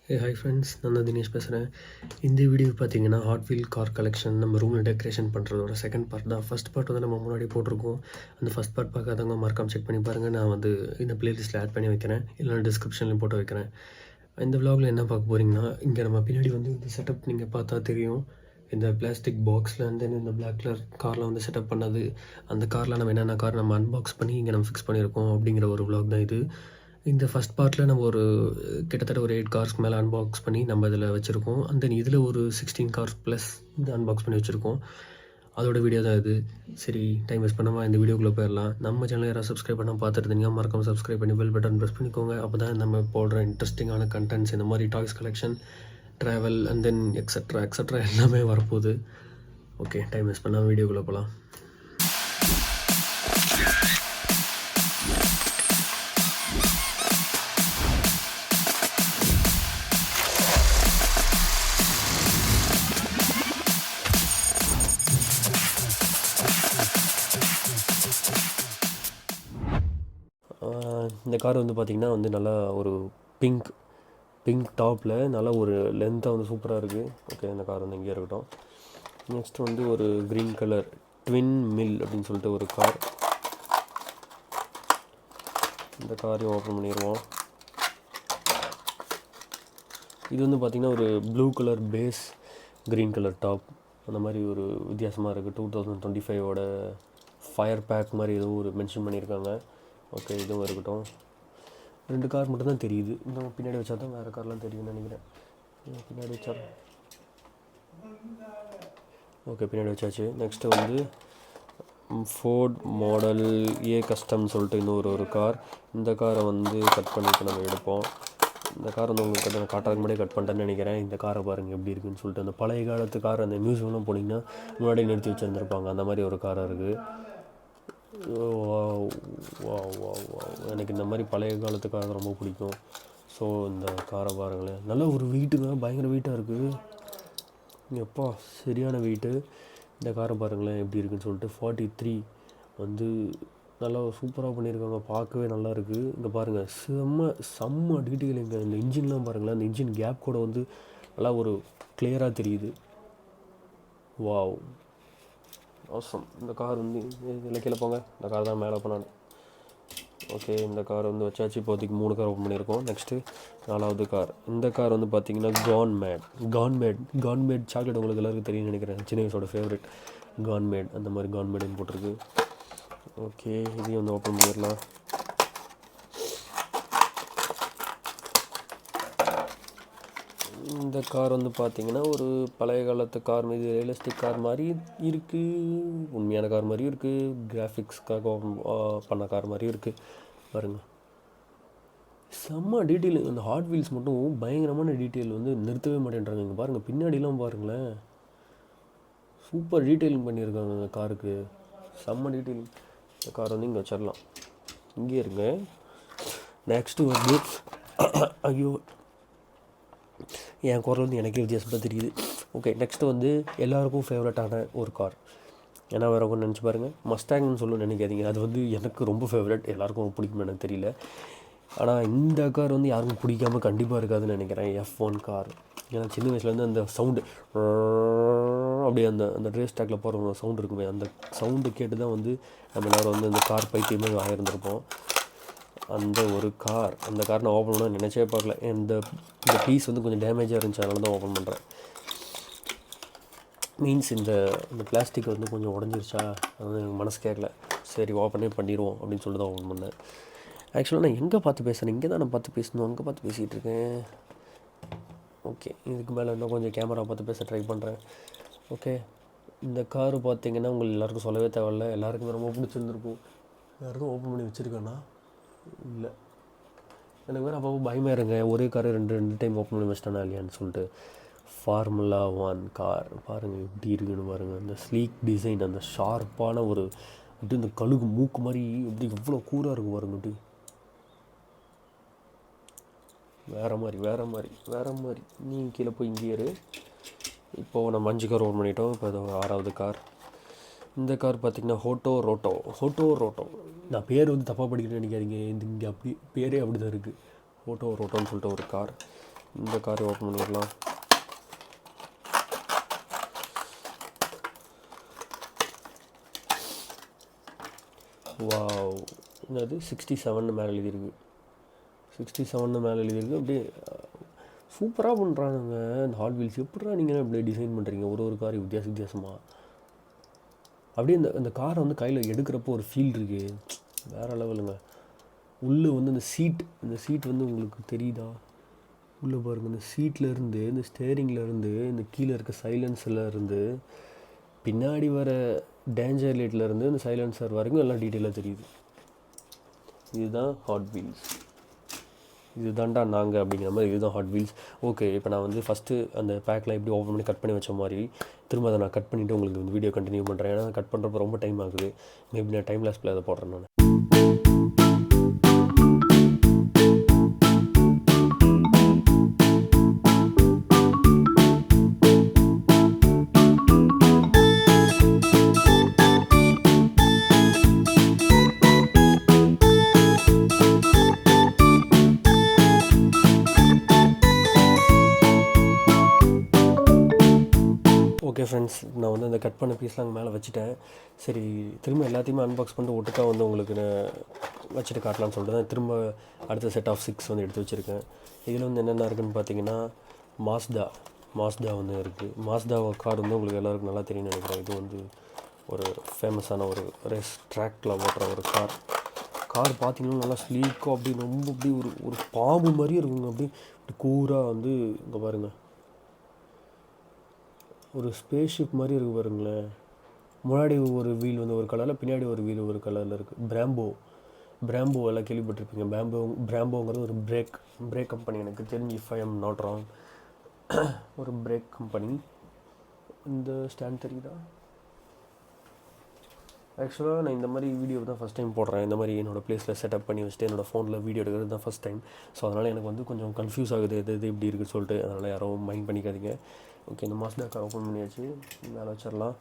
Hi friends, நான் தான் தினேஷ் பேசுகிறேன். இந்த வீடியோ பார்த்தீங்கன்னா ஹாட் வீல் கார் கலெக்ஷன் நம்ம ரூமில் டெக்கரேஷன் பண்ணுறதோட செகண்ட் பார்ட் தான். ஃபஸ்ட் பார்ட் வந்து நம்ம முன்னாடி போட்டிருக்கோம். அந்த ஃபஸ்ட் பார்ட் பார்க்காதவங்க மறக்காம செக் பண்ணி பாருங்கள். நான் வந்து இந்த பிளேலிஸ்ட்டில் ஆட் பண்ணி வைக்கிறேன், இல்லைனா டிஸ்கிரிப்ஷன்லையும் போட்டு வைக்கிறேன். இந்த விலாகில் என்ன பார்க்க போகிறீங்கன்னா, இங்கே நம்ம பின்னாடி வந்து இந்த செட்டப் நீங்கள் பார்த்தா தெரியும். இந்த பிளாஸ்டிக் பாக்ஸில் வந்து இந்த பிளாக் கலர் காரில் வந்து செட்டப் பண்ணது, அந்த காரில் நம்ம என்னென்ன கார் நம்ம அன்பாக்ஸ் பண்ணி இங்கே நம்ம ஃபிக்ஸ் பண்ணியிருக்கோம் அப்படிங்கிற ஒரு விலாக் தான் இது. இந்த ஃபஸ்ட் பார்ட்டில் நம்ம ஒரு கிட்டத்தட்ட ஒரு 8 கார்ஸ்க்கு மேலே அன்பாக்ஸ் பண்ணி நம்ம இதில் வச்சுருக்கோம். அண்ட் தென் இதில் ஒரு 16 கார்ஸ் ப்ளஸ் இது அன்பாக்ஸ் பண்ணி வச்சுருக்கோம். அதோட வீடியோ தான் இது. சரி, டைம் வேஸ்ட் பண்ணாமல் இந்த வீடியோக்குள்ளே போயிடலாம். நம்ம சேனலை யாராவது சப்ஸ்கிரைப் பண்ணால் பார்த்துட்டு இருந்தீங்க, மறக்காம சப்ஸ்கிரைப் பண்ணி பெல் பட்டன் ப்ரெஸ் பண்ணிக்கோங்க. அப்போ தான் நம்ம போடுற இன்ட்ரெஸ்டிங்கான கண்டென்ட்ஸ் இந்த மாதிரி toys collection, travel and then extra எல்லாமே வரப்போகுது. ஓகே, டைம் வேஸ்ட் பண்ணாமல் வீடியோக்குள்ளே போகலாம். இந்த கார் வந்து பார்த்திங்கன்னா வந்து நல்லா ஒரு பிங்க் டாப்பில் நல்லா ஒரு லென்த்தாக வந்து சூப்பராக இருக்குது. ஓகே, இந்த கார் வந்து இங்கே இருக்கட்டும். நெக்ஸ்ட் வந்து ஒரு க்ரீன் கலர் ட்வின் மில் அப்படின்னு சொல்லிட்டு ஒரு கார். இந்த காரையும் ஓப்பன் பண்ணிடுவோம். இது வந்து பார்த்திங்கன்னா ஒரு blue colour base, green colour top, அந்த மாதிரி ஒரு வித்தியாசமாக இருக்குது. 2025ஓட ஃபயர் பேக் மாதிரி ஏதோ ஒரு மென்ஷன் பண்ணியிருக்காங்க. ஓகே, இதுவும் இருக்கட்டும். 2 கார் மட்டும்தான் தெரியுது. இன்னும் பின்னாடி வச்சா தான் வேறு கார்லாம் தெரியும்னு நினைக்கிறேன். பின்னாடி வச்சா ஓகே, பின்னாடி வச்சாச்சு. நெக்ஸ்ட்டு வந்து ஃபோர்ட் மாடல் ஏ கஸ்டம்னு சொல்லிட்டு இன்னொரு கார். இந்த காரை வந்து கட் பண்ணிட்டு நம்ம எடுப்போம். இந்த கார் வந்து உங்களுக்கு நான் காட்டுறதுக்கு முன்னாடியே கட் பண்ணிட்டேன்னு நினைக்கிறேன். இந்த காரை பாருங்கள் எப்படி இருக்குதுன்னு சொல்லிட்டு. அந்த பழைய காலத்து கார் அந்த மியூசியம்லாம் போனீங்கன்னா முன்னாடி நிறுத்தி வச்சுருந்துருப்பாங்க, அந்த மாதிரி ஒரு காராக இருக்குது. எனக்கு இந்த மாதிரி பழைய காலத்து கார் ரொம்ப பிடிக்கும். ஸோ இந்த காரை பாருங்களேன், நல்ல ஒரு வெயிட்டுங்க, பயங்கர வெயிட்டாக இருக்குது. எப்பா, சரியான வெயிட்டு. இந்த காரை பாருங்களேன் எப்படி இருக்குதுன்னு சொல்லிட்டு. 43 வந்து நல்லா சூப்பராக பண்ணியிருக்காங்க, பார்க்கவே நல்லா இருக்குது. இங்கே பாருங்கள், செம்ம டீட்டெயில். இங்கே இந்த இன்ஜின்லாம் பாருங்களேன், அந்த இன்ஜின் கேப் கூட வந்து நல்லா ஒரு கிளியராக தெரியுது. வாவ், அவசரம். இந்த கார் வந்து இல்லை கீழே போங்க, இந்த கார் தான் மேலே போனான். ஓகே, இந்த கார் வந்து வச்சாச்சு. இப்போதைக்கு 3 கார் ஓப்பன் பண்ணியிருக்கோம். நெக்ஸ்ட்டு 4வது கார். இந்த கார் வந்து பார்த்திங்கன்னா கான்மேட் சாக்லேட் உங்களுக்கு எல்லாருக்கும் தெரியும்னு நினைக்கிறேன். சின்ன வயசோட ஃபேவரட் கான்மேட், அந்த மாதிரி கான்மேடுன்னு போட்டிருக்கு. ஓகே, இதையும் வந்து ஓப்பன் பண்ணிடலாம். இந்த கார் வந்து பார்த்திங்கன்னா ஒரு பழைய காலத்து கார் மீது ரியலிஸ்டிக் கார் மாதிரி இருக்குது, உண்மையான கார் மாதிரியும் இருக்குது, கிராஃபிக்ஸ்க்காக பண்ண கார் மாதிரியும் இருக்குது. பாருங்கள், செம்ம டீட்டெயில். இந்த ஹாட் வீல்ஸ் மட்டும் பயங்கரமான டீட்டெயில் வந்து நிறுத்தவே மாட்டேன்றாங்க. இங்கே பாருங்கள், பின்னாடிலாம் பாருங்களேன், சூப்பர் டீட்டெயிலிங் பண்ணியிருக்காங்க இந்த காருக்கு. செம்ம டீட்டெயிலிங். இந்த கார் வந்து இங்கே வச்சிடலாம், இங்கே இருங்க. நெக்ஸ்ட்டு வந்து ஐயோ, என் குரல் வந்து எனக்கே வித்தியாசமாக தெரியுது. ஓகே, நெக்ஸ்ட்டு வந்து எல்லாருக்கும் ஃபேவரட்டான ஒரு கார். ஏன்னா வேறு ஒன்று நினச்சி பாருங்கள், மஸ்டாங்னு சொல்ல நினைக்காதீங்க. அது வந்து எனக்கு ரொம்ப ஃபேவரட், எல்லாருக்கும் பிடிக்குமே எனக்கு தெரியல. ஆனால் இந்த கார் வந்து யாருக்கும் பிடிக்காமல் கண்டிப்பாக இருக்காதுன்னு நினைக்கிறேன், F1 கார். ஏன்னா சின்ன வயசுலேருந்து அந்த சவுண்டு அப்படியே அந்த ரேஸ் ட்ராக்கில் போகிற சவுண்டு இருக்குமே, அந்த சவுண்டு கேட்டு தான் வந்து நம்ம எல்லோரும் வந்து அந்த கார் பைத்தியமே ஆகிருந்திருப்போம். அந்த ஒரு கார், அந்த கார் நான் ஓப்பன் பண்ண நினச்சே பார்க்கல. இந்த பீஸ் வந்து கொஞ்சம் டேமேஜாக இருந்துச்சு, அதனால தான் ஓப்பன் பண்ணுறேன். மீன்ஸ் இந்த பிளாஸ்டிக் வந்து கொஞ்சம் உடஞ்சிருச்சா, அது வந்து எனக்கு மனசு கேட்கல. சரி, ஓப்பனே பண்ணிடுவோம் அப்படின்னு சொல்லிட்டு தான் ஓப்பன் பண்ணேன். ஆக்சுவலாக நான் எங்கே பார்த்து பேசுகிறேன், இங்கே தான் நான் பார்த்து பேசணும், அங்கே பார்த்து பேசிகிட்டு இருக்கேன். ஓகே, இதுக்கு மேலே இன்னும் கொஞ்சம் கேமரா பார்த்து பேச ட்ரை பண்ணுறேன். ஓகே, இந்த காரு பார்த்திங்கன்னா உங்களுக்கு எல்லாேருக்கும் சொல்லவே தேவையில்ல, எல்லாருக்குமே ரொம்ப பிடிச்சிருந்துருக்கும். யாருக்கும் ஓப்பன் பண்ணி வச்சுருக்கேன்னா இல்லை, எனக்கு வேறு அப்போ பயமாக இருங்க, ஒரே காரை ரெண்டு டைம் ஓப்பன் பண்ணி வச்சிட்டேனா இல்லையான்னு சொல்லிட்டு. ஃபார்முலா 1 கார் பாருங்கள் எப்படி இருக்குன்னு பாருங்கள். அந்த ஸ்லீக் டிசைன், அந்த ஷார்ப்பான ஒரு அப்படி இந்த கழுகு மூக்கு மாதிரி எப்படி எவ்வளோ கூராக இருக்கும் பாருங்க. அப்படி வேறு மாதிரி நீ கீழே போய் இங்கே இரு. இப்போது நம்ம 5 கார் ஓப்பன் பண்ணிட்டோம். இப்போ அது 6வது கார். இந்த கார் பார்த்திங்கன்னா ஹோட்டோ ரோட்டோ. நான் பேர் வந்து தப்பாக படிக்கிறேன்னு நினைக்காதீங்க, இங்கே அப்படி பேரே அப்படி தான் இருக்குது. ஹோட்டோன்னு சொல்லிட்டு ஒரு கார். இந்த காரை ஓப்பன் பண்ணிடலாம். வாவ், என்னது 67 மேலே எழுதியிருக்கு. 67 மேலே எழுதியிருக்கு. அப்படியே சூப்பராக பண்ணுறானுங்க இந்த ஹாட் வீல்ஸ். எப்படிடா நீங்கள் இப்படி டிசைன் பண்ணுறீங்க? ஒரு கார் வித்தியாசமாக அப்படியே இந்த காரை வந்து கையில் எடுக்கிறப்போ ஒரு ஃபீல் இருக்குது, வேறு லெவலுங்க. உள்ளே வந்து இந்த சீட் வந்து உங்களுக்கு தெரியுதா? உள்ளே பாருங்கள், இந்த சீட்லேருந்து, இந்த ஸ்டேரிங்லேருந்து, இந்த கீழே இருக்க சைலன்ஸில் பின்னாடி வர டேஞ்சர் லைட்லேருந்து இந்த சைலன்சர் வரைக்கும் எல்லாம் டீட்டெயிலாக தெரியுது. இதுதான் ஹாட் வீல்ஸ். இது தாண்டா நாங்கள் அப்படிங்கிற மாதிரி இதுதான் ஹாட் வீல்ஸ். ஓகே, இப்போ நான் வந்து ஃபஸ்ட்டு அந்த பேக்கில் எப்படி ஓப்பன் பண்ணி கட் பண்ணி வச்ச மாதிரி திரும்ப அதை நான் கட் பண்ணிவிட்டு உங்களுக்கு வந்து வீடியோ கண்டினியூ பண்ணுறேன். ஏன்னா கட் பண்ணுறப்போ ரொம்ப டைம் ஆகுது. மேபி நான் டைம் லாஸ்பில் அதை போடுறேன் நான். ஓகே ஃப்ரெண்ட்ஸ், நான் வந்து அந்த கட் பண்ண பீஸ்லாம் அங்கே மேலே வச்சுட்டேன். சரி, திரும்ப எல்லாத்தையுமே அன்பாக்ஸ் பண்ணிட்டு ஒட்டுக்கா வந்து உங்களுக்கு நான் வச்சுட்டு காட்டலான்னு சொல்லிட்டு தான் திரும்ப அடுத்த செட் ஆஃப் 6 வந்து எடுத்து வச்சுருக்கேன். இதில் வந்து என்னென்ன இருக்குதுன்னு பார்த்தீங்கன்னா, மாஸ்தா வந்து இருக்குது. மாஸ்தா கார் வந்து உங்களுக்கு எல்லாருக்கும் நல்லா தெரியும்னு நினைக்கிறேன். இது வந்து ஒரு ஃபேமஸான ஒரு ரேஸ் ட்ராக்கில் ஓட்டுற ஒரு கார் பார்த்தீங்கன்னா நல்லா ஸ்லீக்காக அப்படி ரொம்ப அப்படி ஒரு பாம்பு மாதிரியே இருக்குங்க. அப்படி கூராக வந்து இங்கே பாருங்கள், ஒரு ஸ்பேஸ்ஷிப் மாதிரி இருக்குது பாருங்களேன். முன்னாடி ஒரு வீல் வந்து ஒரு கலரில், பின்னாடி ஒரு வீல் ஒரு கலரில் இருக்குது. பிராம்போ எல்லாம் கேள்விப்பட்டிருப்பீங்க. பிராம்போங்கிறது ஒரு பிரேக் கம்பெனி, எனக்கு தெரிஞ்சு if I am not wrong, ஒரு பிரேக் கம்பெனி. இந்த ஸ்டாண்ட் தெரியுதா? ஆக்சுவலாக நான் இந்த மாதிரி வீடியோ தான் ஃபஸ்ட் டைம் போடுறேன். இந்த மாதிரி என்னோடய ப்ளேஸில் செட்டப் பண்ணி வச்சுட்டு என்னோடய ஃபோனில் வீடியோ எடுக்கிறது தான் ஃபஸ்ட் டைம். ஸோ அதனால் எனக்கு வந்து கொஞ்சம் கன்ஃபியூஸ் ஆகுது, எது இப்படி இருக்குன்னு சொல்லிட்டு. அதனால் யாரும் மைண்ட் பண்ணிக்காதீங்க. ஓகே, இந்த மாஸ்தா கார் ஓப்பன் பண்ணியாச்சு, மேலே வச்சிடலாம்.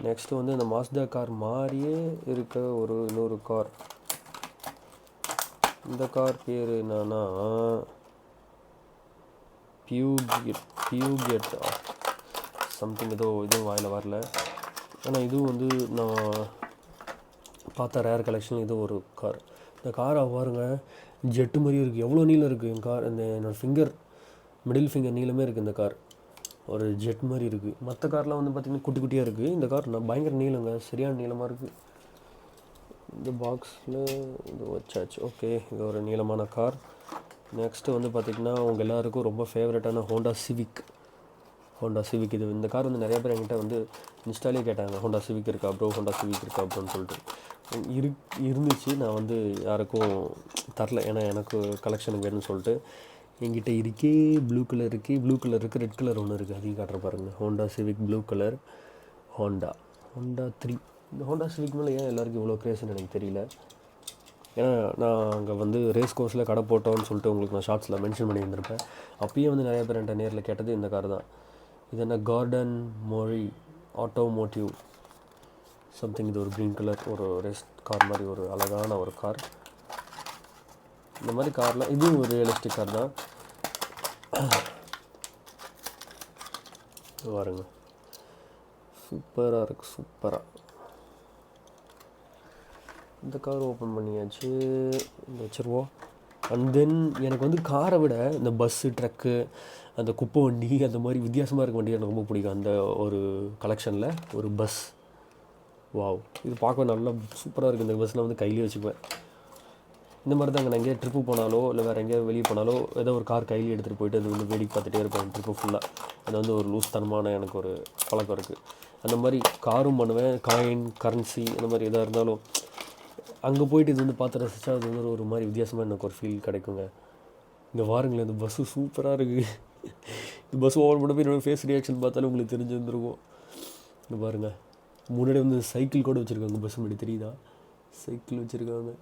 நெக்ஸ்ட்டு வந்து இந்த மாஸ்தா கார் மாதிரியே இருக்க இன்னொரு கார். இந்த கார் பேர் என்னன்னா பியூகெட் சம்திங், இதுவும் வாயில் வரல. ஆனால் இதுவும் வந்து நான் பார்த்த ரேர் கலெக்ஷன். இது ஒரு கார். இந்த காரை பாருங்க, ஜெட்டு மாதிரியும் இருக்குது. எவ்வளோ நீளம் இருக்குது என் கார். என்னோடய மிடில் ஃபிங்கர் நீளமே இருக்குது. இந்த கார் ஒரு ஜெட் மாதிரி இருக்குது. மற்ற கார்லாம் வந்து பார்த்திங்கன்னா குட்டி குட்டியாக இருக்குது. இந்த கார் பயங்கர நீளங்க, சரியான நீளமாக இருக்குது. இந்த பாக்ஸில் இது வச்சாச்சு. ஓகே, இது ஒரு நீளமான கார். நெக்ஸ்ட்டு வந்து பார்த்திங்கன்னா உங்கள் எல்லாேருக்கும் ரொம்ப ஃபேவரட்டான ஹோண்டா சிவிக். இது இந்த கார் வந்து நிறைய பேர் என்கிட்ட வந்து இன்ஸ்டாலே கேட்டாங்க, ஹோண்டா சிவிக் இருக்கா அப்படின்னு சொல்லிட்டு. இருந்துச்சு, நான் வந்து யாருக்கும் தரல, ஏன்னா எனக்கு கலெக்ஷனுக்கு வேணும்னு சொல்லிட்டு. என்கிட்ட இருக்கே ப்ளூ கலர் இருக்குது, ரெட் கலர் ஒன்று இருக்குது. அதையும் காட்டுற பாருங்கள். Honda civic blue colour, Honda 3. இந்த ஹோண்டா சிவிக் மேலே ஏன் எல்லாருக்கும் இவ்வளோ க்ரேஸ்ன்னு எனக்கு தெரியல. ஏன்னா நான் அங்கே வந்து ரேஸ் கோர்ஸில் கடை போட்டோன்னு சொல்லிட்டு உங்களுக்கு நான் ஷார்ட்ஸில் மென்ஷன் பண்ணியிருந்திருப்பேன். அப்பயும் வந்து நிறைய பேர் என்கிட்ட நேரில் கேட்டது இந்த கார் தான். இது என்ன, கார்டன் மொழி ஆட்டோமோட்டிவ் சம்திங். இது ஒரு க்ரீன் கலர் ஒரு ரேஸ் கார் மாதிரி ஒரு அழகான ஒரு கார். இந்த மாதிரி கார்லாம் இதுவும் ஒரு ரியலிஸ்டிக் கார் தான். பாருங்க, சூப்பராக இருக்குது, சூப்பராக. இந்த கார் ஓப்பன் பண்ணியாச்சு, இந்த வச்சுருவோம். அண்ட் தென் எனக்கு வந்து காரை விட இந்த பஸ்ஸு, ட்ரக்கு, அந்த குப்பை வண்டி, அந்த மாதிரி வித்தியாசமாக இருக்க வண்டி எனக்கு ரொம்ப பிடிக்கும். அந்த ஒரு கலெக்ஷனில் ஒரு பஸ். வாவ், இது பார்க்க நல்லா சூப்பராக இருக்குது. இந்த பஸ்ஸில் வந்து கையிலே வச்சுக்குவேன். இந்த மாதிரி தான் நான் எங்கேயா ட்ரிப்பு போனாலோ இல்லை வேறு எங்கேயாவது வெளியே போனாலோ ஏதோ ஒரு கார் கையில் எடுத்துகிட்டு போயிட்டு அது வந்து வேடிக்கை பார்த்துட்டே இருப்பேன் ட்ரிப்பு ஃபுல்லாக. அது வந்து ஒரு லூஸ் தனமான எனக்கு ஒரு பழக்கம் இருக்குது. அந்த மாதிரி காரும் பண்ணுவேன். காயின், கரன்சி, அந்த மாதிரி எதாக இருந்தாலும் அங்கே போயிட்டு இது வந்து பார்த்து ரசித்தா அது வந்து ஒரு மாதிரி வித்தியாசமாக எனக்கு ஒரு ஃபீல் கிடைக்குங்க. இங்கே வாருங்களேன், இந்த பஸ்ஸு சூப்பராக இருக்குது. இந்த பஸ் ஓவர் பண்ண போய் என்னோடய ஃபேஸ் ரியாக்ஷன் பார்த்தாலும் உங்களுக்கு தெரிஞ்சுருந்துருக்கும். இங்கே பாருங்கள், முன்னாடி வந்து சைக்கிள் கூட வச்சுருக்காங்க. பஸ் முன்னாடி தெரியுதா? சைக்கிள் வச்சுருக்காங்க.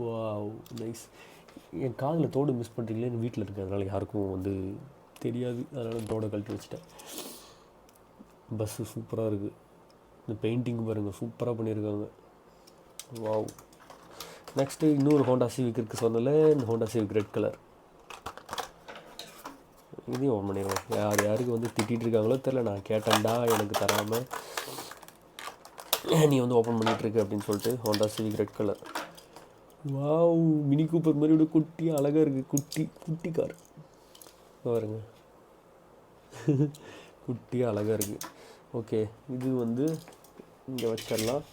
Wow, nice. என் காதில் தோடு மிஸ் பண்ணுறீங்களே, என் வீட்டில் இருக்குது, அதனால் யாருக்கும் வந்து தெரியாது. அதனால் தோடை கழட்டி வச்சுட்டேன். பஸ்ஸு சூப்பராக இருக்குது. இந்த பெயிண்டிங் பாருங்கள், சூப்பராக பண்ணியிருக்காங்க. வாவ். நெக்ஸ்ட்டு இன்னொரு ஹோண்டா சிவிக் இருக்குது சொன்னல, இந்த ஹோண்டா சிவிக் ரெட் கலர். இதையும் ஓப்பன் பண்ணிடுவோம். யாருக்கு வந்து திட்டிகிட்டு இருக்காங்களோ தெரில, நான் கேட்டேன்டா எனக்கு தராமல் நீ வந்து ஓப்பன் பண்ணிகிட்ருக்கு அப்படின்னு சொல்லிட்டு. Honda civic red colour. Wow, mini Cooper மாதிரி விட குட்டியாக அழகாக இருக்குது. குட்டி கார் பாருங்க, குட்டியாக அழகாக இருக்குது. ஓகே, இது வந்து இங்கே வச்சிடலாம்.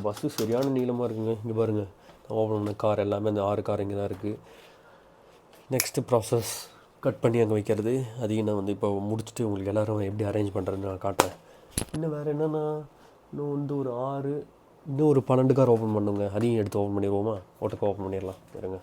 பஸ்ஸு சரியான நீளமாக இருக்குங்க. இங்கே பாருங்கள், ஓப்பன் பண்ண கார் எல்லாமே அந்த 6 கார் இங்கே தான் இருக்குது. நெக்ஸ்ட்டு ப்ராசஸ் கட் பண்ணி அங்கே வைக்கிறது. அதையும் நான் வந்து இப்போ முடிச்சுட்டு உங்களுக்கு எல்லோரும் எப்படி அரேஞ்ச் பண்ணுறேன்னு நான் காட்டுறேன். இன்னும் வேறு என்னென்னா, இன்னும் வந்து ஒரு 6 இன்னும் ஒரு 12 கார் ஓப்பன் பண்ணுங்க. அதையும் எடுத்து ஓப்பன் பண்ணிடுவோமா? ஓட்டக்க ஓப்பன் பண்ணிடலாம். இருங்க.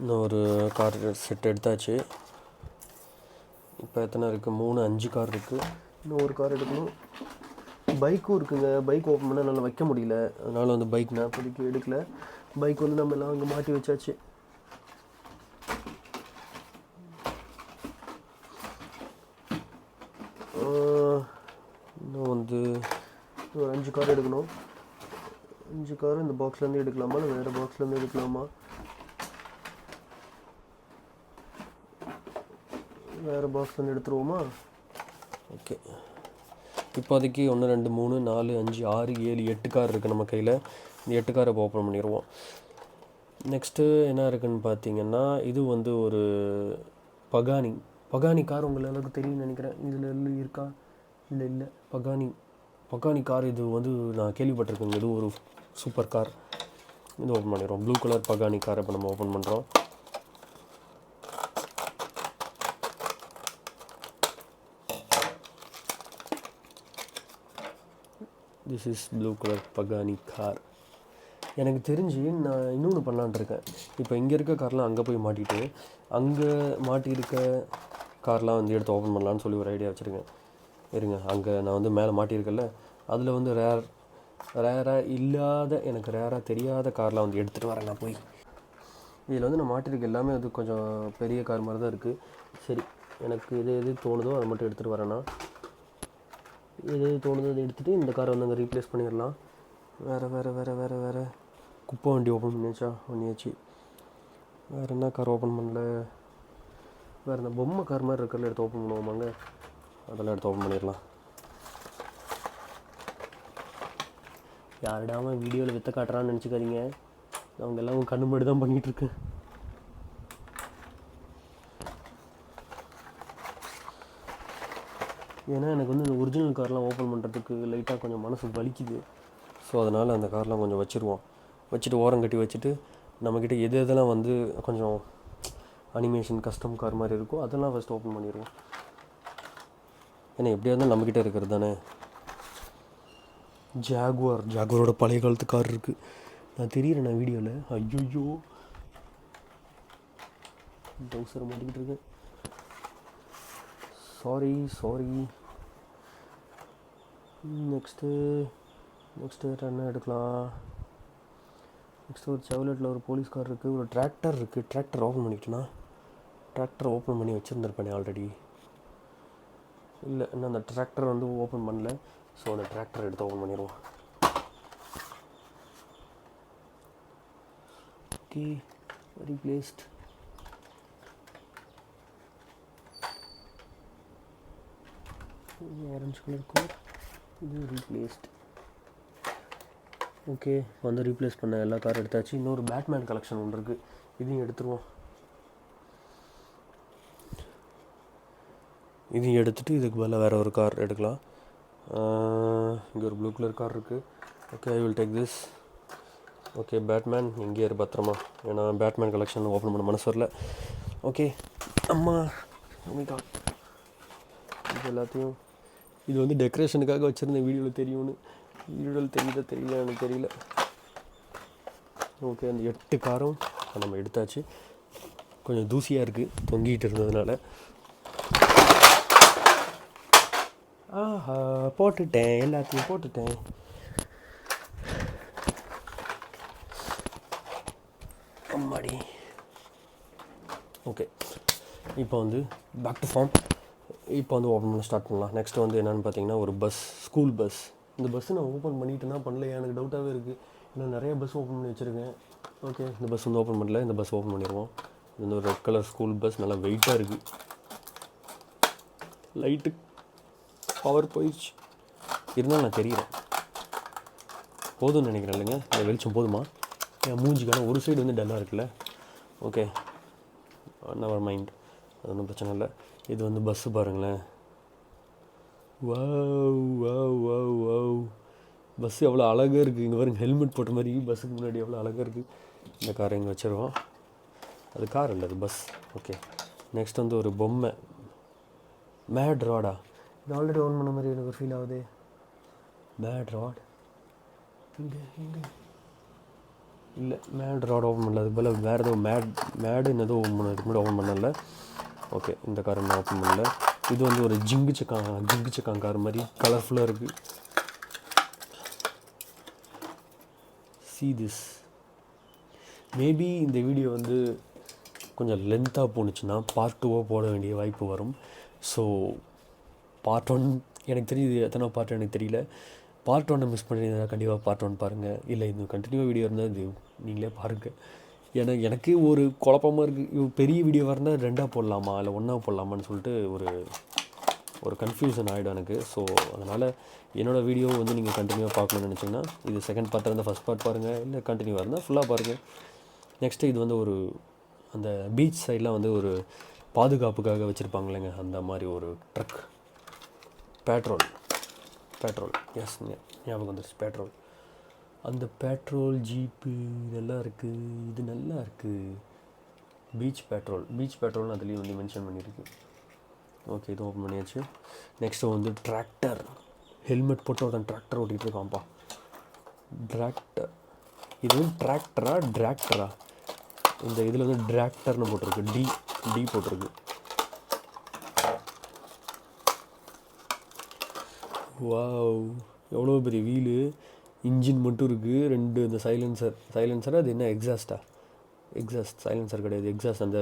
இன்னும் ஒரு கார் செட் எடுத்தாச்சு. இப்போ எத்தனை இருக்குது? 3 5 கார் இருக்குது. இன்னும் ஒரு கார் எடுக்கணும். பைக்கும் இருக்குங்க. பைக் ஓப்பன் பண்ணால் என்னால் வைக்க முடியல, அதனால் வந்து பைக் நான் இப்போதைக்கு எடுக்கல. பைக் வந்து நம்ம எல்லாம் அங்கே மாட்டி வச்சாச்சு. இன்னும் வந்து ஒரு 5 கார் எடுக்கணும். 5 கார் இந்த பாக்ஸ்லேருந்து எடுக்கலாமா, இல்லை வேறு பாக்ஸ்லேருந்து எடுக்கலாமா? வேறு பாக்ஸ்லேருந்து எடுத்துருவோமா? ஓகே, இப்போதைக்கு 1 2 3 4 5 6 7 8 கார் இருக்குது நம்ம கையில். இந்த 8 காரை இப்போ ஓப்பன் பண்ணிடுவோம். நெக்ஸ்ட்டு என்ன இருக்குதுன்னு பார்த்தீங்கன்னா, இது வந்து ஒரு பகானி கார். உங்களை எல்லாருக்கும் தெரியும்னு நினைக்கிறேன். இதில் இருக்கா? இல்லை பகானி கார். இது வந்து நான் கேள்விப்பட்டிருக்கேங்க. இது ஒரு சூப்பர் கார். இது ஓப்பன் பண்ணிடுவோம். ப்ளூ கலர் பகானி காரை இப்போ நம்ம ஓப்பன் பண்ணுறோம். This is blue colour Pagani car. எனக்கு தெரிஞ்சு நான் இன்னொன்று பண்ணலான் இருக்கேன். இப்போ இங்கே இருக்க கார்லாம் அங்கே போய் மாட்டிட்டு, அங்கே மாட்டியிருக்க கார்லாம் வந்து எடுத்து ஓப்பன் பண்ணலான்னு சொல்லி ஒரு ஐடியா வச்சுருக்கேன். இருங்க, அங்கே நான் வந்து மேலே மாட்டியிருக்கேன்ல, அதில் வந்து ரேராக இல்லாத, எனக்கு ரேராக தெரியாத கார்லாம் வந்து எடுத்துகிட்டு வரேன் நான் போய். இதில் வந்து நான் மாட்டியிருக்க எல்லாமே வந்து கொஞ்சம் பெரிய கார் மாதிரி தான் இருக்குது. சரி, எனக்கு எது தோணுதோ அதை மட்டும் எடுத்துகிட்டு வரேன்னா. எது தோணுதோ அதை எடுத்துகிட்டு இந்த காரை வந்து அங்கே ரீப்ளேஸ் பண்ணிடலாம். வேறு குப்பை வண்டி ஓப்பன் பண்ணியாச்சு. வேறு என்ன கார் ஓப்பன் பண்ணல? வேறு இந்த பொம்மை கார் மாதிரி இருக்கிறதுல எடுத்து ஓப்பன் பண்ணுவோமாங்க? அதெல்லாம் எடுத்து ஓப்பன் பண்ணிடலாம். யாரிடாமல் வீடியோவில் விற்ற காட்டுறான்னு நினச்சிக்காதீங்க. அவங்க எல்லாம் கண்ணு மாடி தான் பண்ணிகிட்ருக்கேன். ஏன்னா எனக்கு வந்து இந்த ஒரிஜினல் கார்லாம் ஓப்பன் பண்ணுறதுக்கு லைட்டாக கொஞ்சம் மனசு வலிக்குது. ஸோ அதனால் அந்த கார்லாம் கொஞ்சம் வச்சுட்டு ஓரம் கட்டி வச்சுட்டு, நம்மக்கிட்ட எதெல்லாம் வந்து கொஞ்சம் அனிமேஷன் கஸ்டம் கார் மாதிரி இருக்கோ அதெல்லாம் ஃபஸ்ட்டு ஓப்பன் பண்ணிடுவோம். ஏன்னா எப்படியா இருந்தாலும் நம்மக்கிட்ட இருக்கிறது தானே. ஜாகுவாரோட பழைய காலத்து கார் இருக்குது. நான் தெரியுறேன் நான் வீடியோவில். ஐயோ, டவுசரை மாட்டிக்கிட்டு இருக்கேன். சாரி. நெக்ஸ்ட்டு என்ன எடுக்கலாம்? நெக்ஸ்ட்டு ஒரு செவ்லெட்டில் ஒரு போலீஸ் கார் இருக்குது. ஒரு டிராக்டர் இருக்குது. டிராக்டர் ஓப்பன் பண்ணிக்கிட்டேன்னா, டிராக்டர் ஓப்பன் பண்ணி வச்சுருந்துருப்பேனே ஆல்ரெடி. இல்லை, இன்னும் அந்த டிராக்டர் வந்து ஓப்பன் பண்ணல. ஸோ அந்த டிராக்டர் எடுத்து ஓப்பன் பண்ணிடுவோம். Okay, replaced. Orange colour car, இது ரீப்ளேஸ்ட். ஓகே, வந்து ரீப்ளேஸ் பண்ண எல்லா கார் எடுத்தாச்சு. இன்னொரு பேட்மேன் கலெக்ஷன் ஒன்று இருக்குது, இதையும் எடுத்துருவோம். இதையும் எடுத்துகிட்டு இதுக்கு பதிலாக வேறு ஒரு கார் எடுக்கலாம். இங்கே ஒரு ப்ளூ கலர் கார் இருக்குது. Okay, I will take this. Okay, Batman எங்கேயே இரு பத்திரமா, ஏன்னா பேட்மேன் கலெக்ஷன் ஓப்பன் பண்ண மனசு வரல. ஓகே, அம்மா இது எல்லாத்தையும், இது வந்து டெக்கரேஷனுக்காக வச்சுருந்தேன். வீடியோவில் தெரியும்னு, வீடியோவில் தெரியல எனக்கு தெரியல. ஓகே, அந்த 8 காரும் நம்ம எடுத்தாச்சு. கொஞ்சம் தூசியாக இருக்குது தொங்கிட்டு இருந்ததுனால. போட்டுட்டேன், எல்லாத்தையும் போட்டுட்டேன். அம்மாடி. ஓகே, இப்போ வந்து பேக் டு ஃபார்ம். இப்போ வந்து ஓப்பன் பண்ண ஸ்டார்ட் பண்ணலாம். நெக்ஸ்ட்டு வந்து என்னென்னு பார்த்தீங்கன்னா ஒரு பஸ், ஸ்கூல் பஸ். இந்த பஸ்ஸு நான் ஓப்பன் பண்ணிட்டேன்னா பண்ணலையா எனக்கு டவுட்டாகவே இருக்குது. இன்னும் நிறைய பஸ் ஓப்பன் பண்ணி வச்சுருக்கேன். ஓகே, இந்த பஸ் வந்து ஓப்பன் பண்ணல, இந்த பஸ் ஓப்பன் பண்ணிடுவோம். இது வந்து ஒரு ரெட் கலர் ஸ்கூல் பஸ், நல்லா வெயிட்டாக இருக்குது. லைட்டு பவர் போயிடுச்சு, இருந்தாலும் நான் தெரிகிறேன். போதும்னு நினைக்கிறேன் இல்லைங்க, இந்த வெளிச்சம் போதுமா? என் மூஞ்சிக்கான ஒரு சைடு வந்து டல்லாக இருக்குல்ல. ஓகே, நவர் மைண்ட், அது ஒன்றும் பிரச்சனை இல்லை. இது வந்து பஸ்ஸு பாருங்களேன். Wow wow wow wow, bus எவ்வளோ அழகாக இருக்குது. இங்கே பாருங்க, ஹெல்மெட் போட்ட மாதிரி பஸ்ஸுக்கு முன்னாடி எவ்வளோ அழகாக இருக்குது. இந்த காரை இங்கே வச்சுருவோம். அது கார் இல்லை, அது பஸ். ஓகே, நெக்ஸ்ட் வந்து ஒரு பொம்மை, மேட் ராடா. இது ஆல்ரெடி ஓன் பண்ண மாதிரி எனக்கு ஒரு ஃபீல் ஆகுது. மேட் ராட் இங்கே இல்லை, மேட் ராட் ஓப்பன் பண்ணல. அது போல் வேறு ஏதோ மேடுன்னு ஏதோ ஓப்பன் பண்ணதுக்கு முன்னாடி ஓப்பன் பண்ணல. ஓகே, இந்த கார் நான் ஓப்பன் பண்ணல. இது வந்து ஒரு ஜிங்கு சக்கான் கார் மாதிரி கலர்ஃபுல்லாக இருக்குது. see this. மேபி இந்த வீடியோ வந்து கொஞ்சம் லென்த்தாக போணுச்சுன்னா பார்ட் 2 போட வேண்டிய வாய்ப்பு வரும். ஸோ பார்ட் 1 எனக்கு தெரியுது, எத்தனை பார்ட் எனக்கு தெரியல. பார்ட் 1 மிஸ் பண்ணியிருந்தா கண்டிப்பாக பார்ட் 1 பாருங்கள். இல்லை இது கண்டினியூவாக வீடியோ இருந்தால் இது நீங்களே பாருங்கள். ஏன்னா எனக்கு ஒரு குழப்பமாக இருக்குது. பெரிய வீடியோவாக இருந்தால் 2ஆக போடலாமா இல்லை 1ஆக போடலாமான்னு சொல்லிட்டு ஒரு கன்ஃபியூஷன் ஆகிடும் எனக்கு. ஸோ அதனால் என்னோடய வீடியோ வந்து நீங்கள் கண்டினியூவாக பார்க்கணுன்னு நினச்சிங்கன்னா இது செகண்ட் பார்ட்டாக இருந்தால் ஃபஸ்ட் பார்ட் பாருங்கள், இல்லை கண்டினியூவாக இருந்தால் ஃபுல்லாக பாருங்கள். நெக்ஸ்ட்டு இது வந்து ஒரு அந்த பீச் சைட்லாம் வந்து ஒரு பாதுகாப்புக்காக வச்சுருப்பாங்க இல்லைங்க, அந்த மாதிரி ஒரு ட்ரக். பேட்ரோல் எஸ், ஞாபகம் வந்துருச்சு, பேட்ரோல். அந்த பேட்ரோல் ஜீப்பு இதெல்லாம் இருக்குது. இது நல்லா இருக்குது. பீச் பேட்ரோல்னு அதுலேயும் வந்து மென்ஷன் பண்ணியிருக்கு. ஓகே, இது ஓப்பன் பண்ணியாச்சு. நெக்ஸ்ட்டு வந்து டிராக்டர். ஹெல்மெட் போட்டு ஒருத்தன் டிராக்டர் ஓட்டிகிட்டு இருக்கான்ப்பா. டிராக்டர், இது வந்து டிராக்டரா இந்த இதில் வந்து டிராக்டர்னு போட்டிருக்கு, டி போட்டிருக்கு. வாவ், எவ்வளோ பெரிய வீலு. இன்ஜின் மட்டும் இருக்குது. 2 இந்த சைலன்சர் அது என்ன எக்ஸாஸ்ட் சைலன்சர் கிடையாது, எக்ஸாஸ்ட் அந்த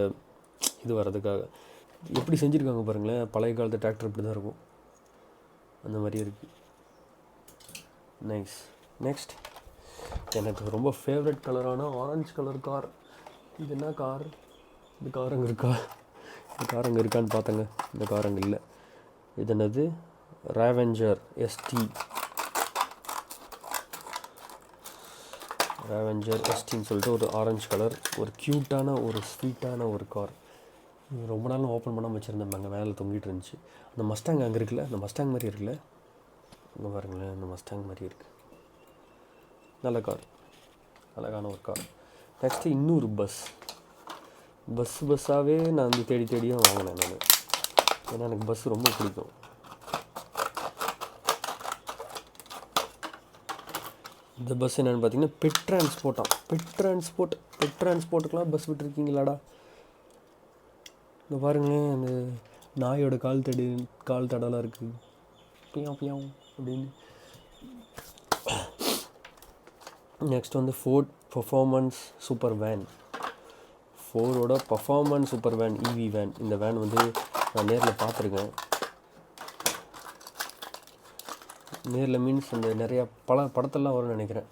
இது வர்றதுக்காக. எப்படி செஞ்சுருக்காங்க பாருங்களேன். பழைய காலத்து டிராக்டர் இப்படி தான் இருக்கும், அந்த மாதிரி இருக்குது. நைஸ். நெக்ஸ்ட் எனக்கு ரொம்ப ஃபேவரட் கலரான ஆரஞ்சு கலர் கார். இது என்ன கார்? இந்த கார் அங்கே இருக்கா? இந்த கார் அங்கே இருக்கான்னு பார்த்தேங்க, இந்த கார் அங்கே இல்லை. இது என்னது? ராவெஞ்சர் எஸ்டின்னு சொல்லிட்டு ஒரு ஆரஞ்சு கலர், ஒரு க்யூட்டான ஒரு ஸ்வீட்டான ஒரு கார். ரொம்ப நாளும் ஓப்பன் பண்ணாமல் வச்சுருந்தேன், அங்கே மேலே தொங்கிட்டு இருந்துச்சு. அந்த மஸ்டாங் அங்கே இருக்குல்ல, அந்த மஸ்டாங் மாதிரி இருக்குல்ல, அங்கே பாருங்களேன், அந்த மஸ்டாங் மாதிரி இருக்குது. நல்ல கார், அழகான ஒரு கார். நெக்ஸ்ட்டு இன்னொரு பஸ்ஸாகவே நான் வந்து தேடியும் வாங்கினேன் நான். ஏன்னா எனக்கு பஸ் ரொம்ப பிடிக்கும். இந்த பஸ் என்னென்னு பார்த்தீங்கன்னா பெட் ட்ரான்ஸ்போர்ட்டுக்கெலாம் பஸ் விட்டுருக்கீங்களாடா. இந்த பாருங்களேன், அந்த நாயோட கால் தடலாம் இருக்குது, பியாம் அப்படின்னு. நெக்ஸ்ட் வந்து ஃபோர்ட் பர்ஃபார்மன்ஸ் சூப்பர் வேன். ஃபோர்டோட performance super van, EV van. இந்த வேன் வந்து நான் நேரில் பார்த்துருக்கேன். நேரில் மீன்ஸ் அந்த நிறையா படத்தெல்லாம் வரும்னு நினைக்கிறேன்.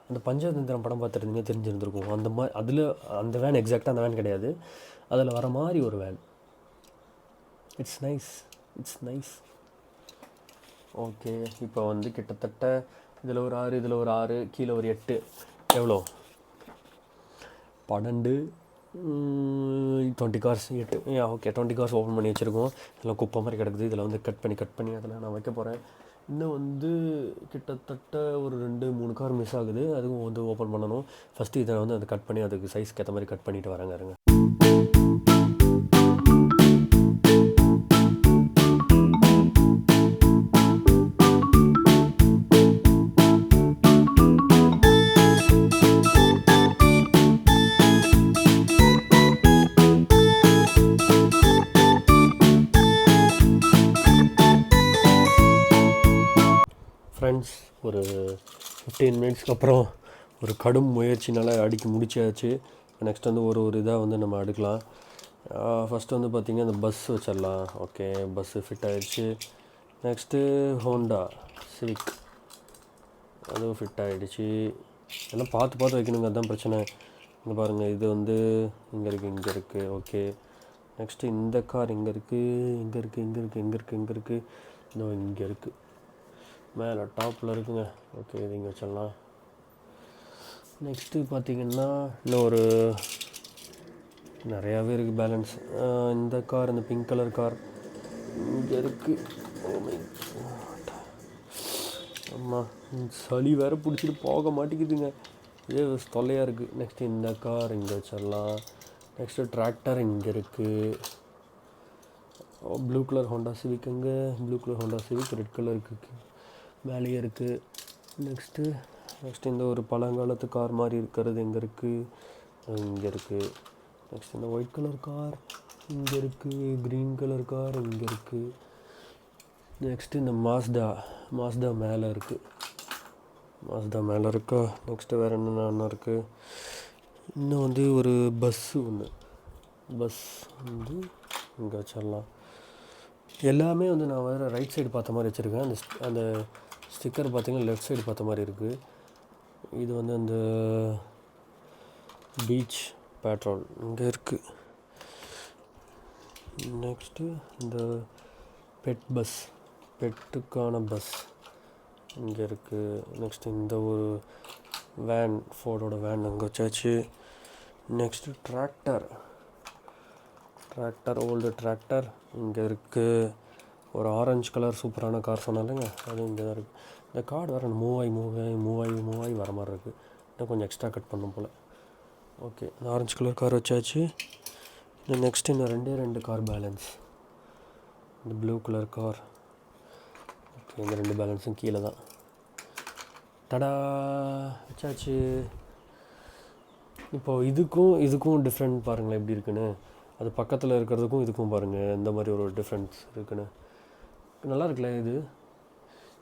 அந்த பஞ்சதந்திரம் படம் பார்த்துருந்தீங்க தெரிஞ்சிருந்துருக்கும். அந்த மாதிரி அதில் அந்த வேன் எக்ஸாக்டாக அந்த வேன் கிடையாது, அதில் வர மாதிரி ஒரு வேன். It's nice. ஓகே, இப்போ வந்து கிட்டத்தட்ட இதில் ஒரு 6 கீழே ஒரு 8, எவ்வளோ 12 20 கார்ஸ் 8. ஓகே, 20 கார்ஸ் ஓப்பன் பண்ணி வச்சுருக்கோம். இதெல்லாம் குப்பை மாதிரி கிடக்குது. இதில் வந்து கட் பண்ணி அதில் நான் வைக்க போகிறேன். இன்னும் வந்து கிட்டத்தட்ட ஒரு 2-3 கார் மிஸ் ஆகுது, அதுவும் வந்து ஓப்பன் பண்ணணும். ஃபஸ்ட்டு இதை வந்து அதை கட் பண்ணி அதுக்கு சைஸ்க்கு ஏற்ற மாதிரி கட் பண்ணிவிட்டு வரேங்க. ஃப்ரெண்ட்ஸ், ஒரு 15 மினிட்ஸ்க்கு அப்புறம் ஒரு கடும் முயற்சினால் அடிக்க முடிச்சாச்சு. நெக்ஸ்ட் வந்து ஒரு இதாக வந்து நம்ம எடுக்கலாம். ஃபஸ்ட்டு வந்து பார்த்திங்கன்னா இந்த பஸ் வச்சிடலாம். ஓகே, பஸ்ஸு ஃபிட் ஆகிடுச்சு. நெக்ஸ்ட்டு ஹோண்டா சிவிக், அதுவும் ஃபிட் ஆகிடுச்சு. எல்லாம் பார்த்து வைக்கணுங்க, அதுதான் பிரச்சனை. இங்கே பாருங்கள், இது வந்து இங்கே இருக்குது. ஓகே, நெக்ஸ்ட்டு இந்த கார் இங்கே இருக்குது. இன்னும் இங்கே இருக்குது, மேலே டாப்பில் இருக்குங்க. ஓகே, இது இங்கே வச்சிடலாம். நெக்ஸ்ட்டு பார்த்திங்கன்னா இன்னும் ஒரு நிறையாவே இருக்குது பேலன்ஸ். இந்த கார், இந்த பிங்க் கலர் கார் இங்கே இருக்குது. ஆமாம், சளி வேறு பிடிச்சிட்டு போக மாட்டேங்குதுங்க, இதே தொல்லையாக இருக்குது. நெக்ஸ்ட்டு இந்த கார் இங்கே வச்சிடலாம். நெக்ஸ்ட்டு டிராக்டர் இங்கே இருக்குது. ப்ளூ கலர் ஹோண்டா சிவிக், அங்கே blue colour Honda civic red கலருக்கு மேலேயே இருக்குது. நெக்ஸ்ட்டு இந்த ஒரு பழங்காலத்து கார் மாதிரி இருக்கிறது எங்கே இருக்குது? இங்கே இருக்குது. நெக்ஸ்ட் இந்த ஒயிட் கலர் கார் இங்கே இருக்குது. க்ரீன் கலர் கார் இங்கே இருக்குது. நெக்ஸ்ட்டு இந்த மாஸ்டா மேலே இருக்குது. நெக்ஸ்ட்டு வேறு என்னென்ன இருக்குது? இன்னும் வந்து ஒரு பஸ் வந்து இங்கே வச்சிடலாம். எல்லாமே வந்து நான் வேறு ரைட் சைடு பார்த்த மாதிரி வச்சுருக்கேன். அந்த ஸ்டிக்கர் பார்த்திங்கன்னா லெஃப்ட் சைடு பார்த்த மாதிரி இருக்குது. இது வந்து அந்த பீச் பேட்ரோல் இங்கே இருக்குது. நெக்ஸ்ட்டு இந்த பெட்டுக்கான பஸ் இங்கே இருக்குது. நெக்ஸ்ட்டு இந்த ஒரு வேன், ஃபோர்டோட வேன் அங்கே வச்சாச்சு. நெக்ஸ்ட்டு டிராக்டர் ஓல்டு டிராக்டர் இங்கே இருக்குது. ஒரு ஆரஞ்சு கலர் சூப்பரான கார் சொன்னாலுங்க, அது இங்கே தான் இருக்குது. இந்த கார்டு வேறு மூவாயி வர மாதிரி இருக்குது. இன்னும் கொஞ்சம் எக்ஸ்ட்ரா கட் பண்ணும் போல். ஓகே, இந்த ஆரஞ்சு கலர் கார் வச்சாச்சு. நெக்ஸ்ட்டு இன்னும் ரெண்டு கார் பேலன்ஸ். இந்த ப்ளூ கலர் கார். ஓகே, இந்த 2 பேலன்ஸும் கீழே தான். தடா, வச்சாச்சு. இப்போது இதுக்கும் டிஃப்ரெண்ட் பாருங்களேன் எப்படி இருக்குன்னு. அது பக்கத்தில் இருக்கிறதுக்கும் இதுக்கும் பாருங்கள் இந்த மாதிரி ஒரு டிஃப்ரென்ஸ் இருக்குன்னு. நல்லா இருக்குல்ல இது?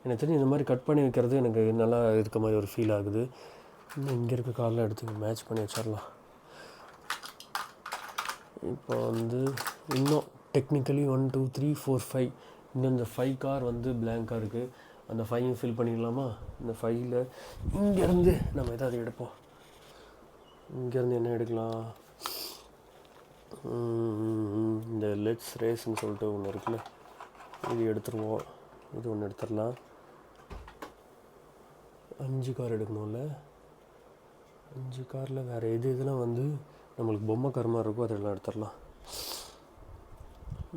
எனக்கு தெரிஞ்சு இந்த மாதிரி கட் பண்ணி வைக்கிறது எனக்கு நல்லா இருக்க மாதிரி ஒரு ஃபீல் ஆகுது. இன்னும் இங்கே இருக்க கார்லாம் எடுத்து மேட்ச் பண்ணி வச்சிடலாம். இப்போ வந்து இன்னும் டெக்னிக்கலி 1 2 3 4 5 இன்னும் இந்த 5 கார் வந்து பிளாங்காக இருக்குது. அந்த 5 ஃபில் பண்ணிக்கலாமா? இந்த 5ல் இங்கேருந்து நம்ம எதாவது எடுப்போம். இங்கேருந்து என்ன எடுக்கலாம்? இந்த லெட்ஸ் ரேஸ்ன்னு சொல்லிட்டு ஒன்று இருக்குல்ல, இது எடுத்துருவோம். இது ஒன்று எடுத்துடலாம். 5 கார் எடுக்கணும்ல. 5 காரில் வேறு இதெல்லாம் வந்து நம்மளுக்கு பொம்மை கார் மாதிரி இருக்கும், அதெல்லாம் எடுத்துடலாம்.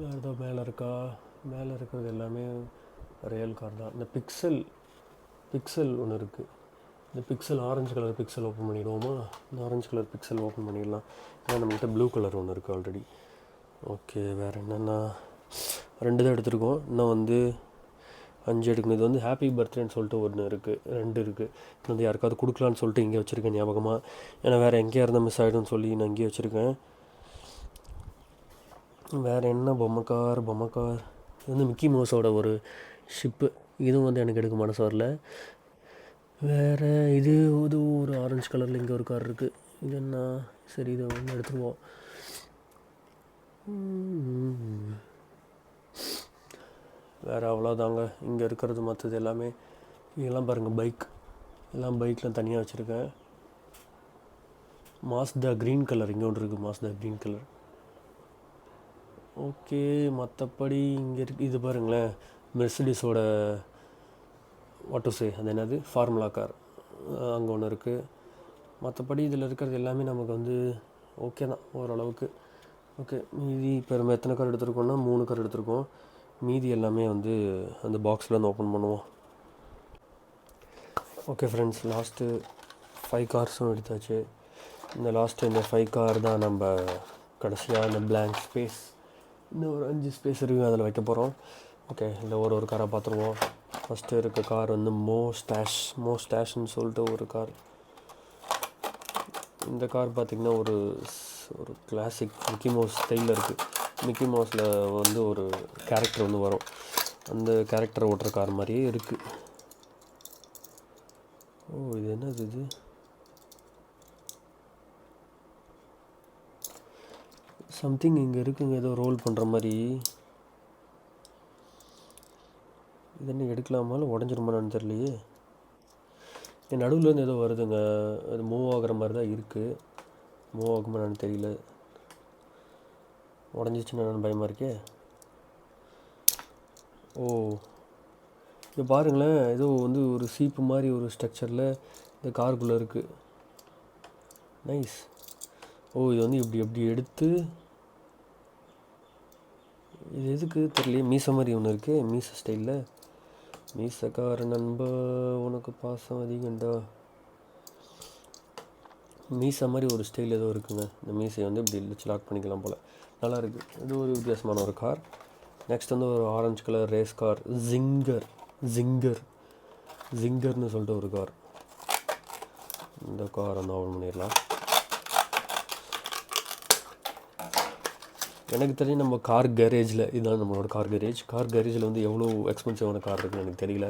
வேறு ஏதோ மேலே இருக்கா? மேலே இருக்கிறது எல்லாமே ரியல் கார் தான். இந்த பிக்சல் ஒன்று இருக்குது. இந்த ஆரஞ்சு கலர் பிக்சல் ஓப்பன் பண்ணிடுவோமா? இந்த ஆரஞ்சு கலர் பிக்சல் ஓப்பன் பண்ணிடலாம். ஏன்னா நம்மகிட்ட ப்ளூ கலர் ஒன்று இருக்குது ஆல்ரெடி. ஓகே, வேறு என்னென்னா 2 தான் எடுத்துருக்கோம். இன்னும் வந்து 5 எடுக்கணும். இது வந்து ஹாப்பி பர்த்டேன்னு சொல்லிட்டு ஒன்று இருக்குது, 2 இருக்குது. இது வந்து யாருக்காவது கொடுக்கலான்னு சொல்லிட்டு இங்கே வச்சுருக்கேன் ஞாபகமாக. ஏன்னா வேறு எங்கேயா இருந்தால் மிஸ் ஆகிடும்னு சொல்லி நான் இங்கேயே வச்சுருக்கேன். வேறு என்ன? பொம்மைக்கார். இது வந்து மிக்கி மவுஸோட ஒரு ஷிப்பு. இதுவும் வந்து எனக்கு எடுக்க மனசு வரல. வேறு இது ஒரு ஆரஞ்சு கலரில் இங்கே ஒரு கார் இருக்குது. இது என்ன? சரி, இதை வந்து எடுத்துருவோம். வேறு அவ்வளோதாங்க இங்கே இருக்கிறது. மற்றது எல்லாமே இதெல்லாம் பாருங்கள், பைக் எல்லாம் பைக்லாம் தனியாக வச்சுருக்கேன். மாஸ்டா க்ரீன் கலர் இங்கே ஒன்று இருக்குது. மாஸ்டா க்ரீன் கலர். ஓகே, மற்றபடி இங்கே இருக்குது. இது பாருங்களேன், மெர்சிடிஸோட வாட்டோஸே, அது என்னது, ஃபார்முலா கார் அங்கே ஒன்று இருக்குது. மற்றபடி இதில் இருக்கிறது எல்லாமே நமக்கு வந்து ஓகே தான் ஓரளவுக்கு. ஓகே, மீதி இப்போ நம்ம எத்தனை கார் எடுத்துருக்கோம்னா 3 கார் எடுத்துருக்கோம். மீதி எல்லாமே வந்து அந்த பாக்ஸில் வந்து ஓப்பன் பண்ணுவோம். ஓகே ஃப்ரெண்ட்ஸ், லாஸ்ட்டு 5 கார்ஸும் எடுத்தாச்சு. இந்த 5 கார் தான் நம்ம கடைசியாக இந்த பிளாங்க் ஸ்பேஸ், இன்னும் ஒரு 5 ஸ்பேஸ் இருக்குது, அதில் வைக்க போகிறோம். ஓகே, இந்த ஒரு காராக பார்த்துருவோம். ஃபஸ்ட்டு இருக்க கார் வந்து மோஸ்டாஷ்ன்னு சொல்லிட்டு ஒரு கார். இந்த கார் பார்த்திங்கன்னா ஒரு கிளாசிக் மிக்கி மவுஸ் ஸ்டைலில் இருக்குது. மிக்கி மவுஸில் வந்து ஒரு கேரக்டர் வந்து வரும், அந்த கேரக்டரை ஓட்டுற கார் மாதிரியே இருக்குது. ஓ, இது என்னது? இது சம்திங் இங்கே இருக்குங்க, ஏதோ ரோல் பண்ணுற மாதிரி. இது என்ன எடுக்கலாமா இல்லை உடஞ்சிருமான்னு தெரியலையே. என் நடுவுலேருந்து ஏதோ வருதுங்க, அது மூவ் ஆகுற மாதிரி தான் இருக்குது. மூவ் ஆகுமா என்னன்னு தெரியல. உடஞ்சிச்சுன்னு என்னென்னு பயமாக இருக்கே. ஓ இங்கே பாருங்களேன், ஏதோ வந்து ஒரு சீப்பு மாதிரி ஒரு ஸ்ட்ரக்சரில் இந்த காருக்குள்ளே இருக்குது. நைஸ். ஓ இது வந்து இப்படி எப்படி எடுத்து இது எதுக்கு தெரியலையே. மீசை மாதிரி ஒன்று இருக்குது, மீசை ஸ்டைலில். மீசக்கார நண்ப உனக்கு பாசம் அதிகண்டா. மீசை மாதிரி ஒரு ஸ்டைல் ஏதோ இருக்குங்க. இந்த மீசையை வந்து இப்படி வச்சு லாக் பண்ணிக்கலாம் போல். நல்லாயிருக்கு. இது ஒரு வித்தியாசமான ஒரு கார். நெக்ஸ்ட் வந்து ஒரு ஆரஞ்சு கலர் ரேஸ் கார், ஜிங்கர்னு சொல்லிட்டு ஒரு கார். இந்த கார் வந்து ஓப்பன் பண்ணிடலாம். எனக்கு தெரிஞ்சு நம்ம கார் கேரேஜில், இதுதான் நம்மளோட கார் கேரேஜில் வந்து எவ்வளோ எக்ஸ்பென்சிவான கார் இருக்குதுன்னு எனக்கு தெரியல.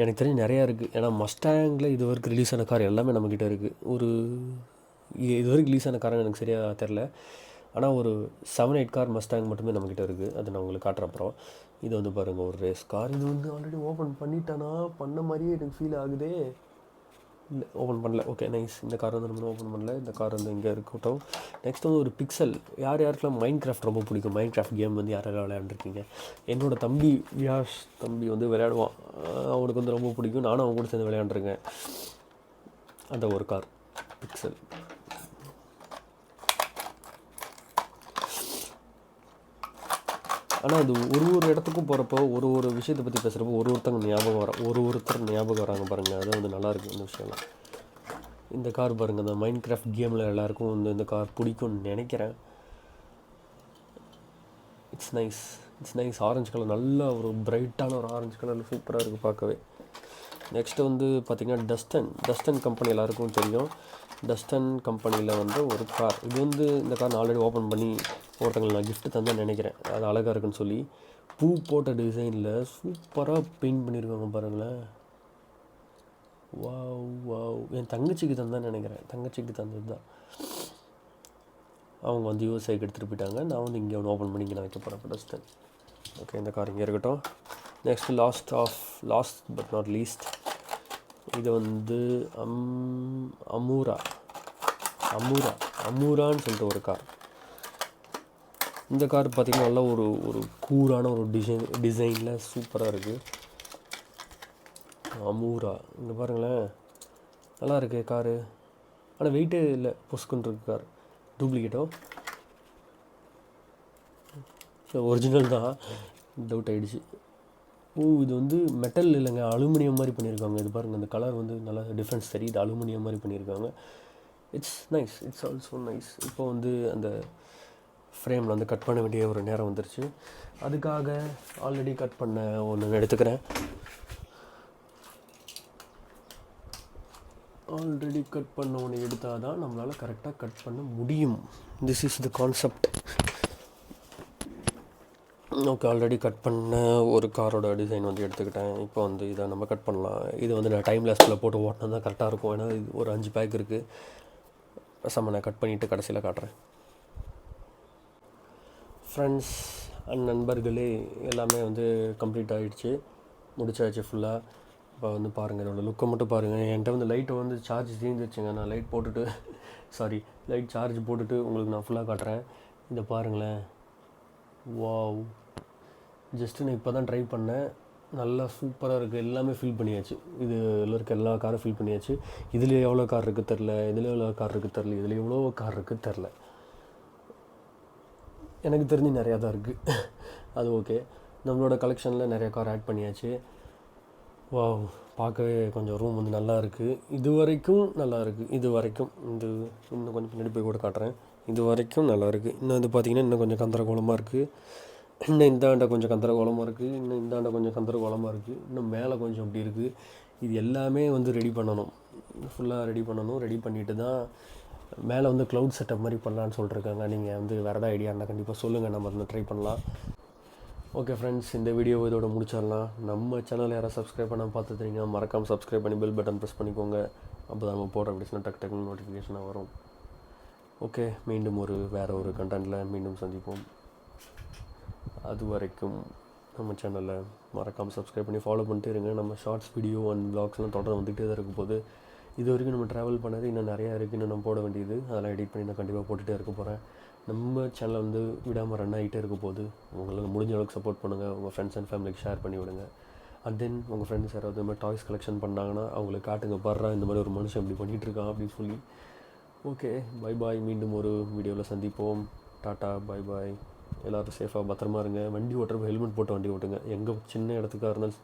எனக்கு தெரிஞ்சு நிறையா இருக்குது. ஏன்னா மஸ்டாங்கில் இது வரைக்கும் ரிலீஸ் ஆன கார் எல்லாமே நம்மக்கிட்ட இருக்குது. இது வரைக்கும் ரிலீஸ் ஆன கார் எனக்கு சரியாக தெரில. ஆனால் ஒரு 7-8 கார் மஸ்டாங் மட்டுமே நம்மக்கிட்ட இருக்குது. அது நான் உங்களுக்கு காட்டுற அப்புறம். இது வந்து பாருங்கள், ஒரு ரேஸ் கார். இது வந்து ஆல்ரெடி ஓப்பன் பண்ணிட்டானா, பண்ண மாதிரியே எனக்கு ஃபீல் ஆகுதே. இல்லை, ஓப்பன் பண்ணல. Okay nice. இந்த கார் வந்து நம்ம ஓப்பன் பண்ணல. இந்த கார் வந்து இங்கே இருக்கட்டும். நெக்ஸ்ட் வந்து ஒரு பிக்சல். யாருக்கெல்லாம் மைண்ட் கிராஃப்ட் ரொம்ப பிடிக்கும், மைண்ட் கிராஃப்ட் கேம் வந்து யாரெல்லாம் விளையாண்டுருக்கீங்க? என்னோடய தம்பி வியாஷ் தம்பி வந்து விளையாடுவான். அவனுக்கு வந்து ரொம்ப பிடிக்கும். நானும் அவன் கூட சேர்ந்து விளையாண்டுருக்கேன். அந்த ஒரு கார் பிக்சல். ஆனால் அது ஒரு இடத்துக்கும் போகிறப்போ ஒரு விஷயத்தை பற்றி பேசுகிறப்போ ஒருத்தர் ஞாபகம் வராங்க பாருங்கள். அது வந்து நல்லாயிருக்கு இந்த விஷயம்லாம். இந்த கார் பாருங்கள், இந்த மைண்ட் கிராஃப்ட் கேமில் எல்லாேருக்கும் இந்த கார் பிடிக்கும்னு நினைக்கிறேன். It's nice. ஆரஞ்சு கலர், நல்ல ஒரு பிரைட்டான ஒரு ஆரஞ்சு கலரில் சூப்பராக இருக்குது பார்க்கவே. நெக்ஸ்ட்டு வந்து பார்த்திங்கன்னா டஸ்டன் கம்பெனி எல்லாேருக்கும் தெரியும். டஸ்டன் கம்பெனியில் வந்து ஒரு கார். இது வந்து இந்த கார் நான் ஆல்ரெடி ஓப்பன் பண்ணி ஒருத்தங்களுக்கு நான் கிஃப்ட்டு தந்தேன்னு நினைக்கிறேன். அது அழகாக இருக்குன்னு சொல்லி பூ போட்ட டிசைனில் சூப்பராக பெயிண்ட் பண்ணியிருக்காங்க பாருங்களேன். வாவ். என் தங்கச்சிக்கு தந்தேன்னு நினைக்கிறேன். தங்கச்சிக்கு தந்தது தான். அவங்க வந்து யூஎஸ்ஐக்கு எடுத்துகிட்டு போயிட்டாங்க. நான் வந்து இங்கே ஒன்று ஓப்பன் பண்ணி இங்கே நான் வைக்க போகிறேன் டஸ்டன். ஓகே, இந்த கார் இங்கே இருக்கட்டும். Next last but not least, இது வந்து அமூரான்னு சொல்லிட்டு ஒரு கார். இந்த கார் பார்த்திங்கன்னா நல்லா ஒரு கூரான ஒரு டிசைனில் சூப்பராக இருக்குது. அமூரா இங்கே பாருங்களேன், நல்லா இருக்கு காரு. ஆனால் வெயிட்டே இல்லை, பொஸ்குன்னு இருக்கு கார். டூப்ளிகேட்டோ ஸோ ஒரிஜினல் தான், டவுட் ஆகிடுச்சு. இது வந்து மெட்டல் இல்லைங்க, அலுமினியம் மாதிரி பண்ணியிருக்காங்க. இது பாருங்கள், அந்த கலர் வந்து நல்லா டிஃப்ரென்ஸ் தெரியுது. அலுமினியம் மாதிரி பண்ணியிருக்காங்க. It's nice. It's also nice. இப்போ வந்து அந்த ஃப்ரேமில் வந்து கட் பண்ண வேண்டிய ஒரு நேரம் வந்துருச்சு. அதுக்காக ஆல்ரெடி கட் பண்ண ஒன்று எடுத்துக்கிறேன். ஆல்ரெடி கட் பண்ண ஒன்று எடுத்தால் தான் நம்மளால் கரெக்டாக கட் பண்ண முடியும். This is the concept. Okay, already cut பண்ண ஒரு காரோட டிசைன் வந்து எடுத்துக்கிட்டேன். இப்போ வந்து இதை நம்ம கட் பண்ணலாம். இது வந்து நான் டைம் லேப்ஸில் போட்டு ஓட்டினா தான் கரெக்டாக இருக்கும். ஏன்னா இது ஒரு 5 பேக் இருக்குது. பேசாமல் நான் கட் பண்ணிவிட்டு கடைசியில் காட்டுறேன். ஃப்ரெண்ட்ஸ் அண்ட் நண்பர்களே, எல்லாமே வந்து கம்ப்ளீட் ஆகிடுச்சு, முடிச்சாச்சு ஃபுல்லாக. இப்போ வந்து பாருங்கள், என்னோடய லுக்கை மட்டும் பாருங்கள். என்கிட்ட வந்து லைட்டை வந்து சார்ஜ் தீர்ந்துருச்சுங்க. நான் லைட் சார்ஜ் போட்டுட்டு உங்களுக்கு நான் ஃபுல்லாக காட்டுறேன். இதை பாருங்களேன். வாவ், ஜஸ்ட்டு நான் இப்போ தான் ட்ரை பண்ணேன். நல்லா சூப்பராக இருக்குது. எல்லாமே ஃபில் பண்ணியாச்சு. இது இருக்க எல்லா காரும் ஃபில் பண்ணியாச்சு. இதில் எவ்வளோ கார் இருக்குது தெரில, இதில் எவ்வளோ கார் இருக்குது தெரில, இதில் எவ்வளோ கார் இருக்குது தெரில. எனக்கு தெரிஞ்சு நிறையா தான் இருக்குது. அது ஓகே. நம்மளோட கலெக்ஷனில் நிறைய கார் ஆட் பண்ணியாச்சு. வாவ், பார்க்கவே கொஞ்சம் ரூம் வந்து நல்லா இருக்குது. இது வரைக்கும் நல்லா இருக்குது. இது இன்னும் கொஞ்சம் பின்னாடி போய் கூட காட்டுறேன். இது வரைக்கும் நல்லா இருக்குது. இன்னும் இது பார்த்திங்கன்னா இன்னும் கொஞ்சம் கந்தரகோலமாக இருக்குது. இன்னும் இந்தாண்ட கொஞ்சம் கந்தரகோலமாக இருக்குது. இன்னும் இந்தாண்ட கொஞ்சம் கந்தரகோலமாக இருக்குது. இன்னும் மேலே கொஞ்சம் அப்படி இருக்குது. இது எல்லாமே வந்து ரெடி பண்ணணும். ஃபுல்லாக ரெடி பண்ணணும். ரெடி பண்ணிவிட்டு தான் மேலே வந்து க்ளவுட் செட்டப் மாதிரி பண்ணலான்னு சொல்லிட்டுருக்காங்க. நீங்கள் வந்து வேறு ஏதாவது ஐடியா இருந்தால் கண்டிப்பாக சொல்லுங்கள், நம்ம வந்து ட்ரை பண்ணலாம். ஓகே ஃப்ரெண்ட்ஸ், இந்த வீடியோ இதோட முடிச்சிடலாம். நம்ம சேனல் யாராவது சப்ஸ்கிரைப் பண்ணால் பார்த்துட்டீங்கன்னா மறக்காமல் சப்ஸ்கிரைப் பண்ணி பெல் பட்டன் ப்ரெஸ் பண்ணிக்கோங்க. அப்போ தான் நம்ம போடுற வீடியோஸ்லாம் டக்குன்னு நோட்டிஃபிகேஷனாக வரும். ஓகே, மீண்டும் வேறு ஒரு கண்டென்ட்டில் மீண்டும் சந்திப்போம். அது வரைக்கும் நம்ம சேனலை மறக்காமல் சப்ஸ்கிரைப் பண்ணி ஃபாலோ பண்ணிட்டு இருங்க. நம்ம ஷார்ட்ஸ் வீடியோ அண்ட் வ்ளாக்ஸ்லாம் தொடர்ந்து வந்துகிட்டே தான் இருக்கும் போது. இது வரைக்கும் நம்ம ட்ராவல் பண்ணது இன்னும் நிறையா இருக்குது, இன்னும் நம்ம போட வேண்டியது. அதெல்லாம் எடிட் பண்ணி நான் கண்டிப்பாக போட்டுகிட்டே இருக்க போகிறேன். நம்ம சேனலை விடாமல் ரன் ஆகிட்டே இருக்க போது. உங்களுக்கு முடிஞ்ச அளவுக்கு சப்போர்ட் பண்ணுங்கள். உங்கள் ஃப்ரெண்ட்ஸ் அண்ட் ஃபேமிலிக்கு ஷேர் பண்ணி விடுங்க. அண்ட் தென் உங்கள் ஃப்ரெண்ட்ஸ் யாராவது இந்த மாதிரி டாய்ஸ் கலெக்ஷன் பண்ணாங்கன்னா அவங்களுக்கு காட்டுங்க, பர்றா இந்த மாதிரி ஒரு மனுஷன் இப்படி பண்ணிகிட்ருக்கான் அப்படின்னு சொல்லி. Okay, bye bye. மீண்டும் ஒரு வீடியோவில் சந்திப்போம். Tata, bye bye. எல்லோரும் சேஃபாக பத்திரமா இருங்க. வண்டி ஓட்டுறப்ப ஹெல்மெட் போட்டு வண்டி ஓட்டுங்க. எங்கே சின்ன இடத்துக்காக இருந்தாலும்,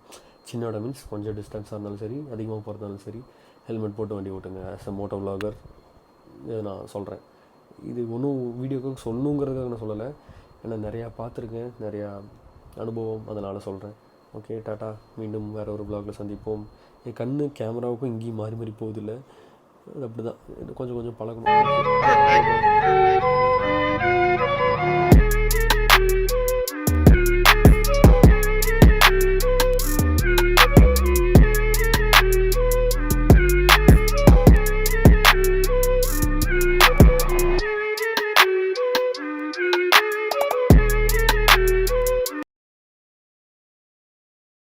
சின்ன இடம் மீன்ஸ் கொஞ்சம் டிஸ்டன்ஸாக இருந்தாலும் சரி, அதிகமாக போகிறதாலும் சரி, ஹெல்மெட் போட்டு வண்டி ஓட்டுங்க. ஆஸ் அ மோட்டோ விலாகர் இதை நான் சொல்கிறேன். இது ஒன்றும் வீடியோக்காக சொல்லணுங்கிறதுக்காக நான் சொல்லலை. ஏன்னா நிறையா பார்த்துருக்கேன், நிறையா அனுபவம், அதனால் சொல்கிறேன். Okay, tata. மீண்டும் வேறு ஒரு விலாகில் சந்திப்போம். என் கண்ணு கேமராவுக்கும் இங்கேயும் மாறி மாறி போகுதில்லை. அது அப்படி தான், கொஞ்சம் கொஞ்சம் பழகணும்.